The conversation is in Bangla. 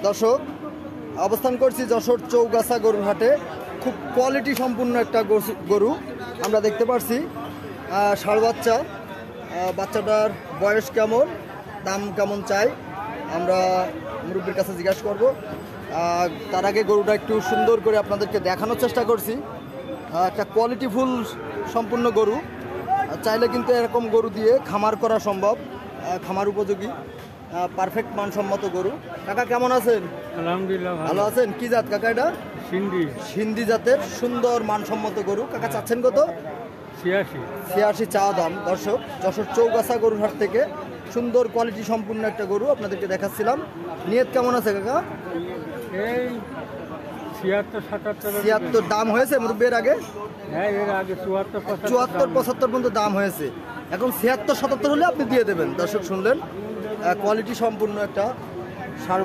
দর্শক, অবস্থান করছি যশোর চৌগাছা গরুর হাটে। খুব কোয়ালিটি সম্পূর্ণ একটা গরু আমরা দেখতে পাচ্ছি। ষাঁড় বাচ্চা, বাচ্চাটার বয়স কেমন, দাম কেমন চাই আমরা মুরব্বীর কাছে জিজ্ঞাসা করব। তার আগে গরুটা একটু সুন্দর করে আপনাদেরকে দেখানোর চেষ্টা করছি। একটা কোয়ালিটিফুল সম্পূর্ণ গরু, চাইলে কিন্তু এরকম গরু দিয়ে খামার করা সম্ভব, খামার উপযোগী পারফেক্ট মানসম্মত গরু। কাকা কেমন আছেন? আলহামদুলিল্লাহ ভালো আছেন। কি জাত কাকা এটা? সিন্ধি সিন্ধি জাতের সুন্দর মানসম্মত গরু। কাকা চাচ্ছেন কত? 86 চাওয়া দাম। দর্শক, যশোর চৌগাছা গরুর হাট থেকে সুন্দর কোয়ালিটি সম্পূর্ণ একটা গরু আপনাদেরকে দেখাচ্ছিলাম। নিয়ত কেমন আছে কাকা? এই 76 76 দাম হয়েছে মুরব্বীর আগে? হ্যাঁ, এর আগে 74 75 পর্যন্ত দাম হয়েছে। এখন 76 77 হলে আপনি দিয়ে দেবেন। দর্শক শুনলেন, কোয়ালিটি সম্পূর্ণ একটা ষাঁড়।